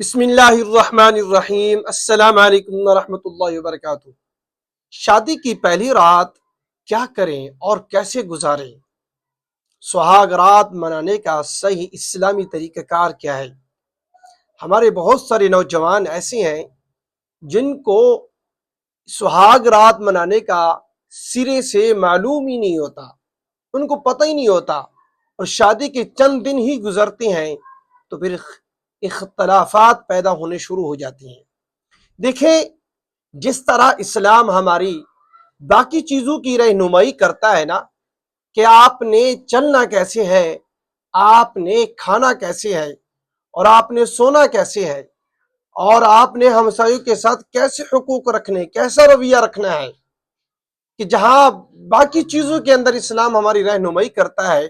بسم اللہ الرحمن الرحیم۔ السلام علیکم ورحمۃ اللہ وبرکاتہ۔ شادی کی پہلی رات کیا کریں اور کیسے گزاریں؟ سہاگ رات منانے کا صحیح اسلامی طریقہ کار کیا ہے؟ ہمارے بہت سارے نوجوان ایسے ہیں جن کو سہاگ رات منانے کا سرے سے معلوم ہی نہیں ہوتا، ان کو پتہ ہی نہیں ہوتا، اور شادی کے چند دن ہی گزرتے ہیں تو پھر اختلافات پیدا ہونے شروع ہو جاتی ہیں۔ دیکھیں، جس طرح اسلام ہماری باقی چیزوں کی رہنمائی کرتا ہے نا، کہ آپ نے چلنا کیسے ہے، آپ نے کھانا کیسے ہے، اور آپ نے سونا کیسے ہے، اور آپ نے ہمسایوں کے ساتھ کیسے حقوق رکھنے، کیسا رویہ رکھنا ہے، کہ جہاں باقی چیزوں کے اندر اسلام ہماری رہنمائی کرتا ہے،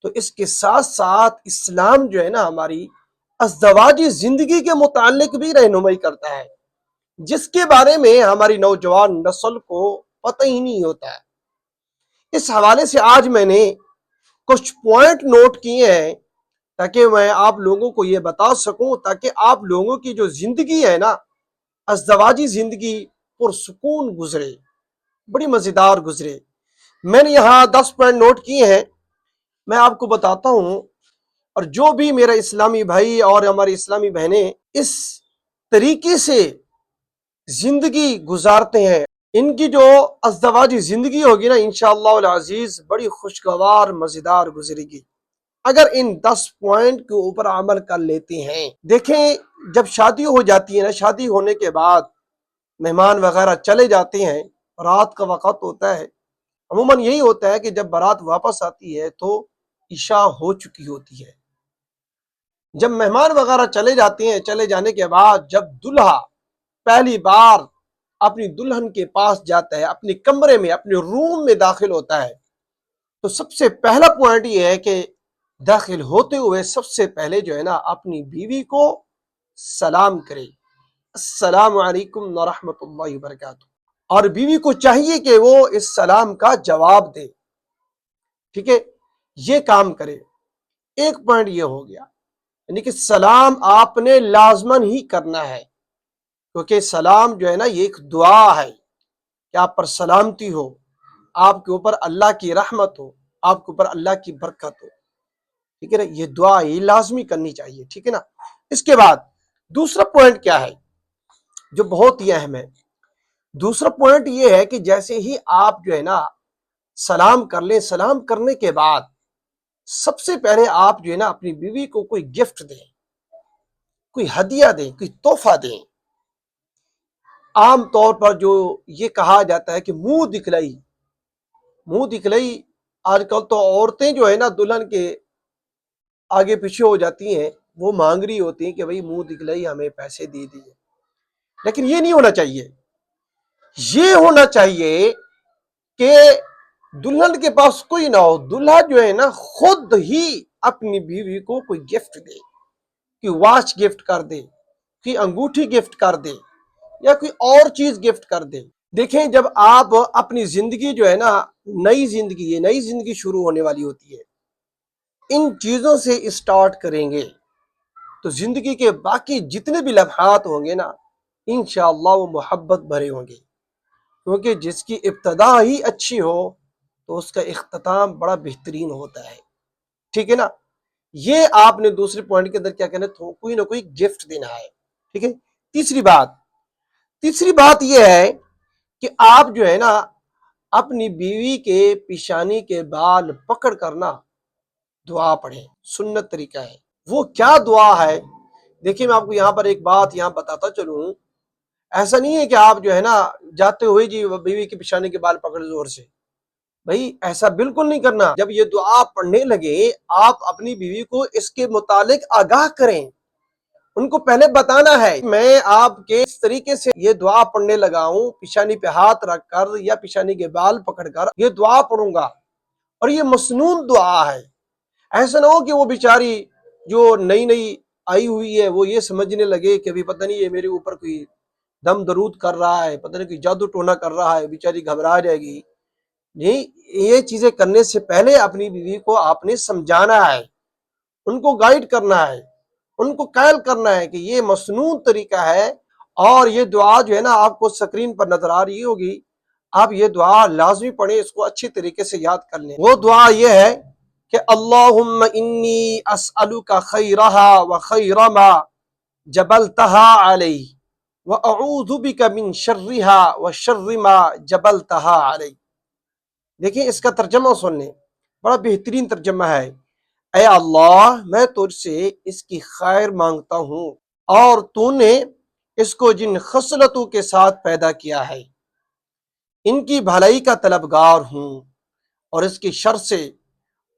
تو اس کے ساتھ ساتھ اسلام جو ہے نا ہماری ازدواجی زندگی کے متعلق بھی رہنمائی کرتا ہے، جس کے بارے میں ہماری نوجوان نسل کو پتہ ہی نہیں ہوتا ہے۔ اس حوالے سے آج میں نے کچھ پوائنٹ نوٹ کیے ہیں تاکہ میں آپ لوگوں کو یہ بتا سکوں، تاکہ آپ لوگوں کی جو زندگی ہے نا، ازدواجی زندگی پرسکون گزرے، بڑی مزیدار گزرے۔ میں نے یہاں 10 پوائنٹ نوٹ کیے ہیں، میں آپ کو بتاتا ہوں، اور جو بھی میرا اسلامی بھائی اور ہماری اسلامی بہنیں اس طریقے سے زندگی گزارتے ہیں، ان کی جو ازدواجی زندگی ہوگی نا، انشاءاللہ العزیز بڑی خوشگوار مزیدار گزرے گی اگر ان 10 پوائنٹ کے اوپر عمل کر لیتے ہیں۔ دیکھیں، جب شادی ہو جاتی ہے نا، شادی ہونے کے بعد مہمان وغیرہ چلے جاتے ہیں، رات کا وقت ہوتا ہے، عموماً یہی ہوتا ہے کہ جب بارات واپس آتی ہے تو عشاء ہو چکی ہوتی ہے۔ جب مہمان وغیرہ چلے جاتے ہیں، چلے جانے کے بعد جب دلہا پہلی بار اپنی دلہن کے پاس جاتا ہے، اپنے کمرے میں، اپنے روم میں داخل ہوتا ہے، تو سب سے پہلا پوائنٹ یہ ہے کہ داخل ہوتے ہوئے سب سے پہلے جو ہے نا اپنی بیوی کو سلام کرے، السلام علیکم ورحمۃ اللہ وبرکاتہ، اور بیوی کو چاہیے کہ وہ اس سلام کا جواب دے، ٹھیک ہے، یہ کام کرے۔ ایک پوائنٹ یہ ہو گیا، یعنی کہ سلام آپ نے لازماً ہی کرنا ہے، کیونکہ سلام جو ہے نا یہ ایک دعا ہے کہ آپ پر سلامتی ہو، آپ کے اوپر اللہ کی رحمت ہو، آپ کے اوپر اللہ کی برکت ہو، ٹھیک ہے نا، یہ دعا یہ لازمی کرنی چاہیے، ٹھیک ہے نا۔ اس کے بعد دوسرا پوائنٹ کیا ہے جو بہت ہی اہم ہے؟ دوسرا پوائنٹ یہ ہے کہ جیسے ہی آپ جو ہے نا سلام کر لیں، سلام کرنے کے بعد سب سے پہلے آپ جو ہے نا اپنی بیوی کو کوئی گفٹ دیں، کوئی ہدیہ دیں، کوئی تحفہ دیں۔ عام طور پر جو یہ کہا جاتا ہے کہ منہ دکھلائی، آج کل تو عورتیں جو ہے نا دلہن کے آگے پیچھے ہو جاتی ہیں، وہ مانگ رہی ہوتی ہیں کہ بھئی منہ دکھلائی، ہمیں پیسے دے دیے، لیکن یہ نہیں ہونا چاہیے۔ یہ ہونا چاہیے کہ دلہن کے پاس کوئی نہ ہو، دلہا جو ہے نا خود ہی اپنی بیوی کو کوئی گفٹ دے، کوئی واچ گفٹ کر دے، کوئی انگوٹھی گفٹ کر دے، یا کوئی اور چیز گفٹ کر دے۔ دیکھیں، جب آپ اپنی زندگی جو ہے نا نئی زندگی شروع ہونے والی ہوتی ہے، ان چیزوں سے اسٹارٹ کریں گے تو زندگی کے باقی جتنے بھی لمحات ہوں گے نا، انشاءاللہ وہ محبت بھرے ہوں گے، کیونکہ جس کی ابتدا ہی اچھی ہو تو اس کا اختتام بڑا بہترین ہوتا ہے، ٹھیک ہے نا۔ یہ آپ نے دوسرے پوائنٹ کے اندر کیا کہنا ہے، کوئی نہ کوئی گفٹ دینا ہے، ٹھیک ہے۔ تیسری بات یہ ہے کہ آپ جو ہے نا اپنی بیوی کے پیشانی کے بال پکڑ کرنا دعا پڑھیں، سنت طریقہ ہے۔ وہ کیا دعا ہے؟ دیکھیں، میں آپ کو یہاں پر ایک بات یہاں بتاتا چلوں، ایسا نہیں ہے کہ آپ جو ہے نا جاتے ہوئے جی بیوی کے پیشانی کے بال پکڑ زور سے، بھائی ایسا بالکل نہیں کرنا۔ جب یہ دعا پڑھنے لگے، آپ اپنی بیوی کو اس کے متعلق آگاہ کریں، ان کو پہلے بتانا ہے میں آپ کے اس طریقے سے یہ دعا پڑھنے لگا ہوں، پیشانی پہ ہاتھ رکھ کر یا پیشانی کے بال پکڑ کر یہ دعا پڑھوں گا، اور یہ مسنون دعا ہے۔ ایسا نہ ہو کہ وہ بیچاری جو نئی آئی ہوئی ہے وہ یہ سمجھنے لگے کہ ابھی پتہ نہیں یہ میرے اوپر کوئی دم درود کر رہا ہے، پتہ نہیں کوئی جادو ٹونا کر رہا ہے، بیچاری گھبرا جائے گی۔ نہیں، یہ چیزیں کرنے سے پہلے اپنی بیوی کو آپ نے سمجھانا ہے، ان کو گائیڈ کرنا ہے، ان کو قائل کرنا ہے کہ یہ مصنون طریقہ ہے، اور یہ دعا جو ہے نا آپ کو سکرین پر نظر آ رہی ہوگی، آپ یہ دعا لازمی پڑھیں، اس کو اچھی طریقے سے یاد کر لیں۔ وہ دعا یہ ہے کہ اللہم انی اسألک خیرہا و خیر ما جبلتہا علی واعوذ بک من شرہا و شر ما جبلتہا علی۔ دیکھیں اس کا ترجمہ سن لیں، بڑا بہترین ترجمہ ہے۔ اے اللہ، میں تجھ سے اس کی خیر مانگتا ہوں، اور تو نے اس کو جن خصلتوں کے ساتھ پیدا کیا ہے ان کی بھلائی کا طلبگار ہوں، اور اس کی شر سے،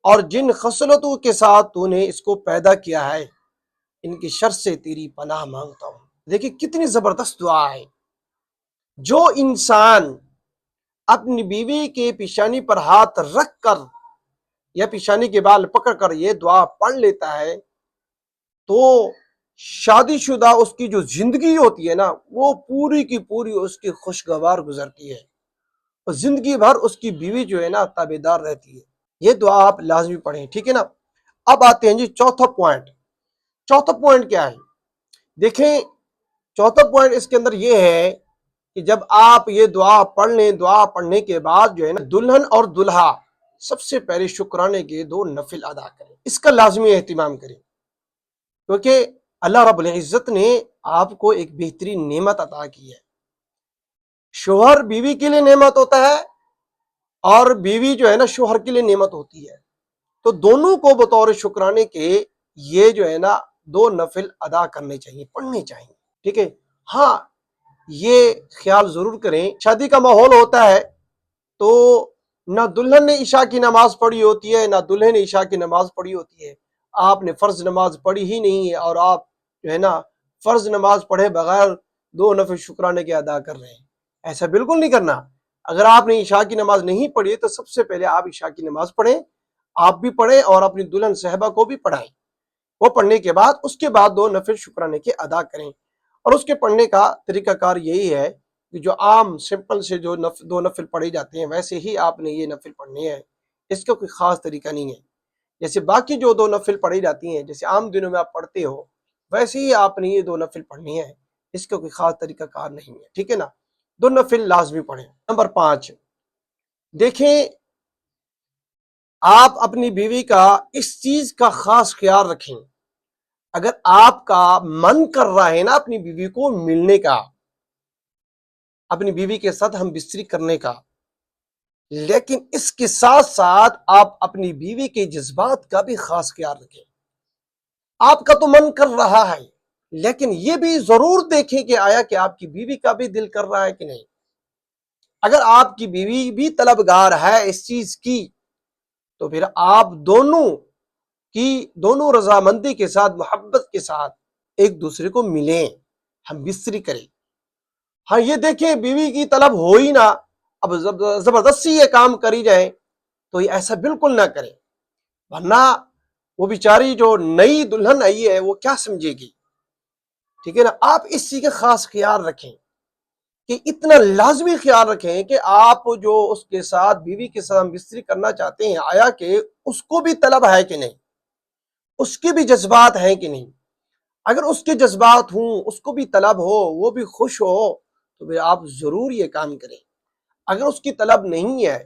اور جن خصلتوں کے ساتھ تو نے اس کو پیدا کیا ہے ان کی شر سے تیری پناہ مانگتا ہوں۔ دیکھیں کتنی زبردست دعا ہے۔ جو انسان اپنی بیوی کے پیشانی پر ہاتھ رکھ کر یا پیشانی کے بال پکڑ کر یہ دعا پڑھ لیتا ہے تو شادی شدہ اس کی جو زندگی ہوتی ہے نا وہ پوری کی پوری اس کی خوشگوار گزرتی ہے، اور زندگی بھر اس کی بیوی جو ہے نا تابعدار رہتی ہے۔ یہ دعا آپ لازمی پڑھیں، ٹھیک ہے نا۔ اب آتے ہیں جی چوتھا پوائنٹ۔ چوتھا پوائنٹ کیا ہے؟ دیکھیں چوتھا پوائنٹ اس کے اندر یہ ہے کہ جب آپ یہ دعا پڑھ لیں، دعا پڑھنے کے بعد جو ہے نا دلہن اور دلہا سب سے پہلے شکرانے کے 2 نفل ادا کریں، اس کا لازمی اہتمام کریں، کیونکہ اللہ رب العزت نے آپ کو ایک بہترین نعمت عطا کی ہے۔ شوہر بیوی کے لیے نعمت ہوتا ہے، اور بیوی جو ہے نا شوہر کے لیے نعمت ہوتی ہے، تو دونوں کو بطور شکرانے کے یہ جو ہے نا 2 نفل ادا کرنے چاہیے، پڑھنے چاہیے، ٹھیک ہے۔ ہاں یہ خیال ضرور کریں، شادی کا ماحول ہوتا ہے تو نہ دلہن نے عشاء کی نماز پڑھی ہوتی ہے نہ دلہن نے عشاء کی نماز پڑھی ہوتی ہے، آپ نے فرض نماز پڑھی ہی نہیں ہے، اور آپ جو ہے نا فرض نماز پڑھے بغیر 2 نفل شکرانے کے ادا کر رہے ہیں۔ ایسا بالکل نہیں کرنا۔ اگر آپ نے عشاء کی نماز نہیں پڑھی تو سب سے پہلے آپ عشاء کی نماز پڑھیں، آپ بھی پڑھیں اور اپنی دلہن صاحبہ کو بھی پڑھائیں۔ وہ پڑھنے کے بعد اس کے بعد 2 نفل شکرانے کے ادا کریں، اور اس کے پڑھنے کا طریقہ کار یہی ہے کہ جو عام سمپل سے جو 2 نفل پڑھے جاتے ہیں ویسے ہی آپ نے یہ نفل پڑھنے ہیں، اس کا کوئی خاص طریقہ نہیں ہے۔ جیسے باقی جو 2 نفل پڑھی جاتی ہیں جیسے عام دنوں میں آپ پڑھتے ہو ویسے ہی آپ نے یہ 2 نفل پڑھنی ہیں، اس کا کوئی خاص طریقہ کار نہیں ہے، ٹھیک ہے نا۔ 2 نفل لازمی پڑھیں۔ نمبر 5، دیکھیں آپ اپنی بیوی کا اس چیز کا خاص خیال رکھیں، اگر آپ کا من کر رہا ہے نا اپنی بیوی کو ملنے کا، اپنی بیوی کے ساتھ ہم بستری کرنے کا، لیکن اس کے ساتھ ساتھ آپ اپنی بیوی کے جذبات کا بھی خاص خیال رکھیں۔ آپ کا تو من کر رہا ہے لیکن یہ بھی ضرور دیکھیں کہ آیا کہ آپ کی بیوی کا بھی دل کر رہا ہے کہ نہیں۔ اگر آپ کی بیوی بھی طلبگار ہے اس چیز کی تو پھر آپ دونوں رضامندی کے ساتھ محبت کے ساتھ ایک دوسرے کو ملیں، ہم بستری کریں۔ ہاں یہ دیکھیں بیوی کی طلب ہو ہی نہ، اب زبردستی یہ کام کری جائے تو یہ ایسا بالکل نہ کریں، ورنہ وہ بیچاری جو نئی دلہن آئی ہے وہ کیا سمجھے گی، ٹھیک ہے نا۔ آپ اس چیز کا خاص خیال رکھیں کہ اتنا لازمی خیال رکھیں کہ آپ جو اس کے ساتھ بیوی کے ساتھ بستری کرنا چاہتے ہیں آیا کہ اس کو بھی طلب ہے کہ نہیں، اس کے بھی جذبات ہیں کہ نہیں۔ اگر اس کے جذبات ہوں، اس کو بھی طلب ہو، وہ بھی خوش ہو تو پھر آپ ضرور یہ کام کریں۔ اگر اس کی طلب نہیں ہے،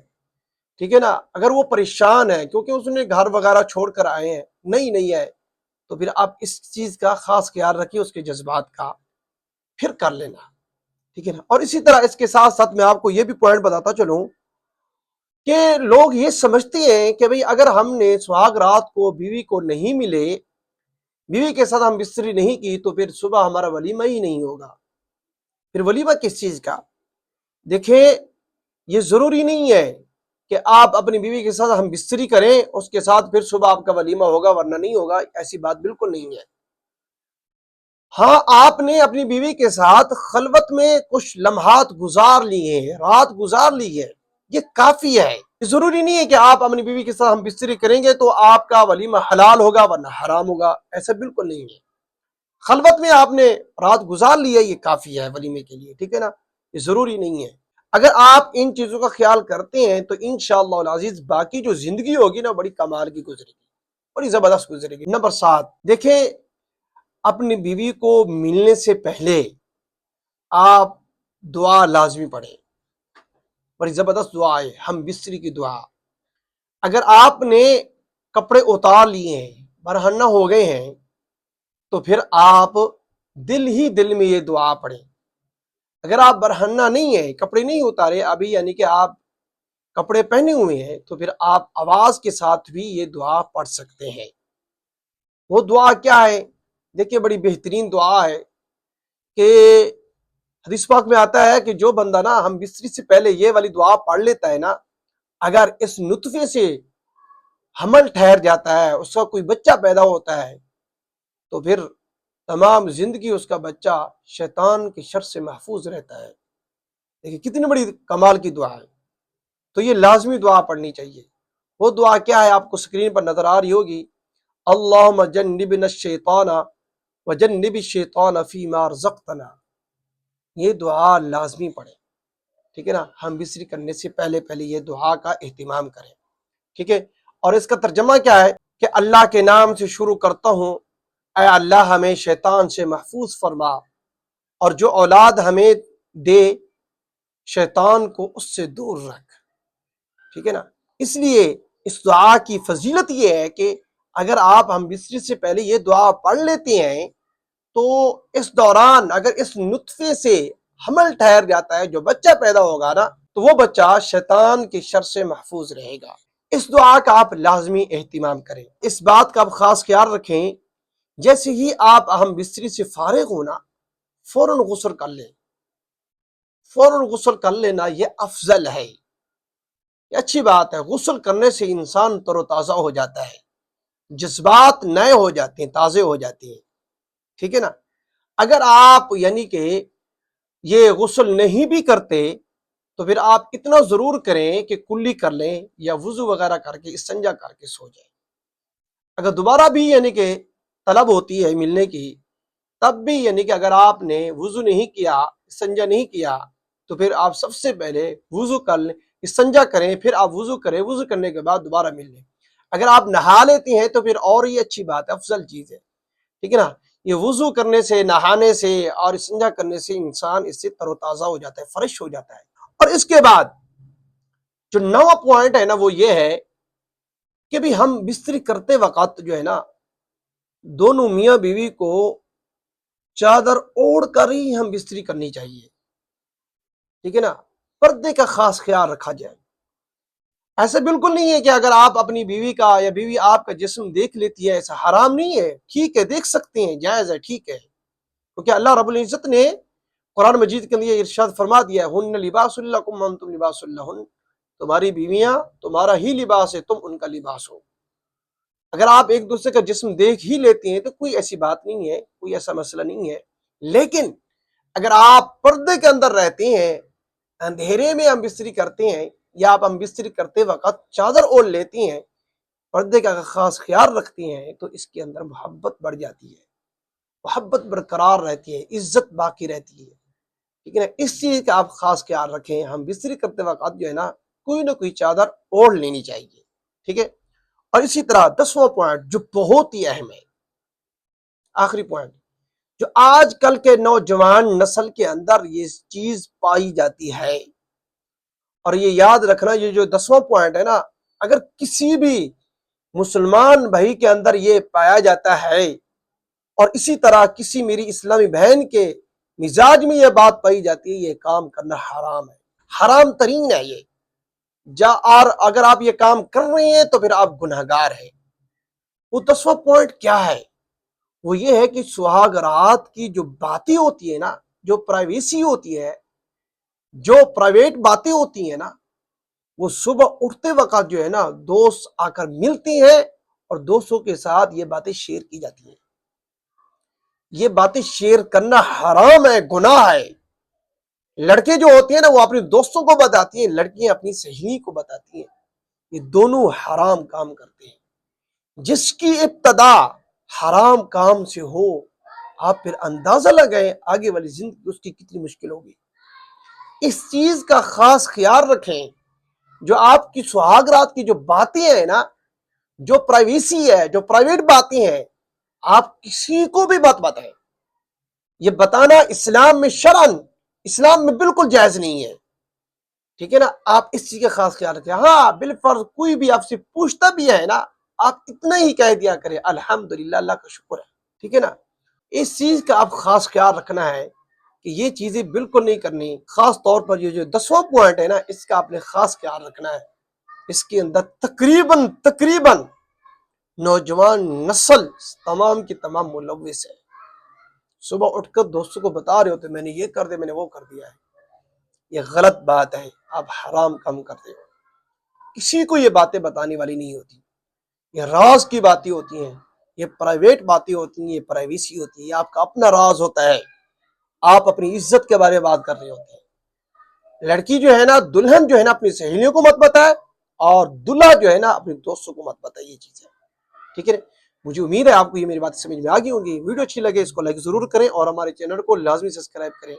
ٹھیک ہے نا، اگر وہ پریشان ہے کیونکہ اس نے گھر وغیرہ چھوڑ کر آئے ہیں، نہیں ہے، تو پھر آپ اس چیز کا خاص خیال رکھیں، اس کے جذبات کا، پھر کر لینا، ٹھیک ہے نا۔ اور اسی طرح اس کے ساتھ ساتھ میں آپ کو یہ بھی پوائنٹ بتاتا چلوں کہ لوگ یہ سمجھتے ہیں کہ بھئی اگر ہم نے سہاگ رات کو بیوی کو نہیں ملے، بیوی کے ساتھ ہم بستری نہیں کی تو پھر صبح ہمارا ولیمہ ہی نہیں ہوگا۔ پھر ولیمہ کس چیز کا؟ دیکھیں یہ ضروری نہیں ہے کہ آپ اپنی بیوی کے ساتھ ہم بستری کریں اس کے ساتھ پھر صبح آپ کا ولیمہ ہوگا ورنہ نہیں ہوگا، ایسی بات بالکل نہیں ہے۔ ہاں آپ نے اپنی بیوی کے ساتھ خلوت میں کچھ لمحات گزار لیے ہیں، رات گزار لی ہے، یہ کافی ہے۔ ضروری نہیں ہے کہ آپ اپنی بیوی کے ساتھ ہم بستری کریں گے تو آپ کا ولیمہ حلال ہوگا ورنہ حرام ہوگا، ایسا بالکل نہیں ہے۔ خلوت میں آپ نے رات گزار لی ہے یہ کافی ہے ولیمے کے لیے، ٹھیک ہے نا، یہ ضروری نہیں ہے۔ اگر آپ ان چیزوں کا خیال کرتے ہیں تو انشاءاللہ العزیز باقی جو زندگی ہوگی نا بڑی کمال کی گزرے گی، بڑی زبردست گزرے گی۔ نمبر 7، دیکھیں اپنی بیوی کو ملنے سے پہلے آپ دعا لازمی پڑھیں. بڑی زبردست دعا ہے ہم بستری کی دعا. اگر آپ نے کپڑے اتار لیے ہیں، برہنہ ہو گئے ہیں، تو پھر آپ دل ہی دل میں یہ دعا پڑھیں. اگر آپ برہنہ نہیں ہیں، کپڑے نہیں اتارے ابھی، یعنی کہ آپ کپڑے پہنے ہوئے ہیں، تو پھر آپ آواز کے ساتھ بھی یہ دعا پڑھ سکتے ہیں. وہ دعا کیا ہے؟ دیکھیے بڑی بہترین دعا ہے کہ حدیث پاک میں آتا ہے کہ جو بندہ نا ہم بستری سے پہلے یہ والی دعا پڑھ لیتا ہے نا، اگر اس نطفے سے حمل ٹھہر جاتا ہے، اس کا کوئی بچہ پیدا ہوتا ہے، تو پھر تمام زندگی اس کا بچہ شیطان کے شر سے محفوظ رہتا ہے. دیکھیے کتنی بڑی کمال کی دعا ہے. تو یہ لازمی دعا پڑھنی چاہیے. وہ دعا کیا ہے؟ آپ کو سکرین پر نظر آ رہی ہوگی. اللہم جنبنا الشیطان وجنب الشیطان فیما رزقتنا. یہ دعا لازمی پڑھیں، ٹھیک ہے نا. ہم بستری کرنے سے پہلے یہ دعا کا اہتمام کریں، ٹھیک ہے. اور اس کا ترجمہ کیا ہے کہ اللہ کے نام سے شروع کرتا ہوں، اے اللہ ہمیں شیطان سے محفوظ فرما، اور جو اولاد ہمیں دے شیطان کو اس سے دور رکھ، ٹھیک ہے نا. اس لیے اس دعا کی فضیلت یہ ہے کہ اگر آپ ہم بستری سے پہلے یہ دعا پڑھ لیتے ہیں تو اس دوران اگر اس نطفے سے حمل ٹھہر جاتا ہے، جو بچہ پیدا ہوگا نا، تو وہ بچہ شیطان کے شر سے محفوظ رہے گا. اس دعا کا آپ لازمی اہتمام کریں. اس بات کا آپ خاص خیال رکھیں، جیسے ہی آپ اہم بستری سے فارغ ہونا فوراً غسل کر لیں. فوراً غسل کر لینا یہ افضل ہے، یہ اچھی بات ہے. غسل کرنے سے انسان تر و تازہ ہو جاتا ہے، جذبات نئے ہو جاتے ہیں، تازے ہو جاتے ہیں، ٹھیک ہے نا. اگر آپ یعنی کہ یہ غسل نہیں بھی کرتے تو پھر آپ اتنا ضرور کریں کہ کلی کر لیں یا وضو وغیرہ کر کے استنجا کر کے سو جائیں. اگر دوبارہ بھی یعنی کہ طلب ہوتی ہے ملنے کی، تب بھی یعنی کہ اگر آپ نے وضو نہیں کیا، استنجا نہیں کیا، تو پھر آپ سب سے پہلے وضو کر لیں، استنجا کریں، پھر آپ وضو کریں، وضو کرنے کے بعد دوبارہ مل لیں. اگر آپ نہا لیتے ہیں تو پھر اور یہ اچھی بات ہے، افضل چیز ہے، ٹھیک ہے نا. یہ وضو کرنے سے، نہانے سے اور استنجا کرنے سے انسان اس سے تر و تازہ ہو جاتا ہے، فریش ہو جاتا ہے. اور اس کے بعد جو 9واں پوائنٹ ہے نا وہ یہ ہے کہ بھی ہم بستری کرتے وقت جو ہے نا دونوں میاں بیوی کو چادر اوڑھ کر ہی ہم بستری کرنی چاہیے، ٹھیک ہے نا. پردے کا خاص خیال رکھا جائے. ایسا بالکل نہیں ہے کہ اگر آپ اپنی بیوی کا یا بیوی آپ کا جسم دیکھ لیتی ہے، ایسا حرام نہیں ہے، ٹھیک ہے دیکھ سکتے ہیں، جائز ہے، ٹھیک ہے. کیونکہ اللہ رب العزت نے قرآن مجید کے لیے ارشاد فرما دیا ہے، ہن لباس لکم وانتم لباس لہن. تمہاری بیویاں تمہارا ہی لباس ہے، تم ان کا لباس ہو. اگر آپ ایک دوسرے کا جسم دیکھ ہی لیتے ہیں تو کوئی ایسی بات نہیں ہے، کوئی ایسا مسئلہ نہیں ہے. لیکن اگر آپ پردے کے اندر رہتے ہیں، اندھیرے میں ہم بستری کرتے ہیں، یا آپ ہم بستری کرتے وقت چادر اوڑھ لیتی ہیں، پردے کا خاص خیال رکھتی ہیں، تو اس کے اندر محبت بڑھ جاتی ہے، محبت برقرار رہتی ہے، عزت باقی رہتی ہے، ٹھیک ہے نا. اس چیز کا آپ خاص خیال رکھیں. ہم بستری کرتے وقت جو ہے نا کوئی نہ کوئی چادر اوڑھ لینی چاہیے، ٹھیک ہے. اور اسی طرح 10واں پوائنٹ جو بہت ہی اہم ہے، آخری پوائنٹ، جو آج کل کے نوجوان نسل کے اندر یہ چیز پائی جاتی ہے، اور یہ یاد رکھنا، یہ جو 10واں پوائنٹ ہے نا، اگر کسی بھی مسلمان بھائی کے اندر یہ پایا جاتا ہے، اور اسی طرح کسی میری اسلامی بہن کے مزاج میں یہ بات پائی جاتی ہے، یہ کام کرنا حرام ہے، حرام ترین ہے یہ. اور اگر آپ یہ کام کر رہے ہیں تو پھر آپ گنہگار ہیں. وہ 10واں پوائنٹ کیا ہے؟ وہ یہ ہے کہ سہاگ رات کی جو باتیں ہوتی ہے نا، جو پرائیویسی ہوتی ہے، جو پرائیویٹ باتیں ہوتی ہیں نا، وہ صبح اٹھتے وقت جو ہے نا دوست آ کر ملتی ہیں اور دوستوں کے ساتھ یہ باتیں شیئر کی جاتی ہیں. یہ باتیں شیئر کرنا حرام ہے، گناہ ہے. لڑکے جو ہوتے ہیں نا وہ اپنے دوستوں کو بتاتی ہیں، لڑکیاں اپنی سہیلی کو بتاتی ہیں. یہ دونوں حرام کام کرتے ہیں. جس کی ابتدا حرام کام سے ہو، آپ پھر اندازہ لگائیں آگے والی زندگی اس کی کتنی مشکل ہوگی. اس چیز کا خاص خیال رکھیں. جو آپ کی سہاگ رات کی جو باتیں ہیں نا، جو پرائیویسی ہے، جو پرائیویٹ باتیں ہیں، آپ کسی کو بھی بات بتائیں، یہ بتانا اسلام میں شرعن، اسلام میں بالکل جائز نہیں ہے، ٹھیک ہے نا؟ آپ اس چیز کا خاص خیال رکھیں۔ ہاں بالفرض کوئی بھی آپ سے پوچھتا بھی ہے نا، آپ اتنا ہی کہہ دیا کریں الحمدللہ، اللہ کا شکر ہے، ٹھیک ہے نا؟ اس چیز کا آپ خاص خیال رکھنا ہے کہ یہ چیزیں بالکل نہیں کرنی۔ خاص طور پر یہ جو 10واں پوائنٹ ہے نا، اس کا آپ نے خاص خیال رکھنا ہے۔ اس کے اندر تقریباً نوجوان نسل تمام کی تمام ملوث ہے۔ صبح اٹھ کر دوستوں کو بتا رہے ہوتے میں نے یہ کر دیا، میں نے وہ کر دیا ہے، یہ غلط بات ہے، آپ حرام کام کرتے ہو۔ کسی کو یہ باتیں بتانے والی نہیں ہوتی، یہ راز کی باتیں ہوتی ہیں، یہ پرائیویٹ باتیں ہوتی ہیں، یہ پرائیویسی ہوتی ہے، یہ آپ کا اپنا راز ہوتا ہے، آپ اپنی عزت کے بارے میں بات کر رہے ہوتے ہیں۔ لڑکی جو ہے نا، دلہن جو ہے نا، اپنی سہیلیوں کو مت بتائے، اور دلہا جو ہے نا اپنے دوستوں کو مت بتائے، یہ چیز ہے، ٹھیک ہے؟ مجھے امید ہے آپ کو یہ میری بات سمجھ میں آ گئی ہوگی۔ ویڈیو اچھی لگے اس کو لائک ضرور کریں، اور ہمارے چینل کو لازمی سبسکرائب کریں۔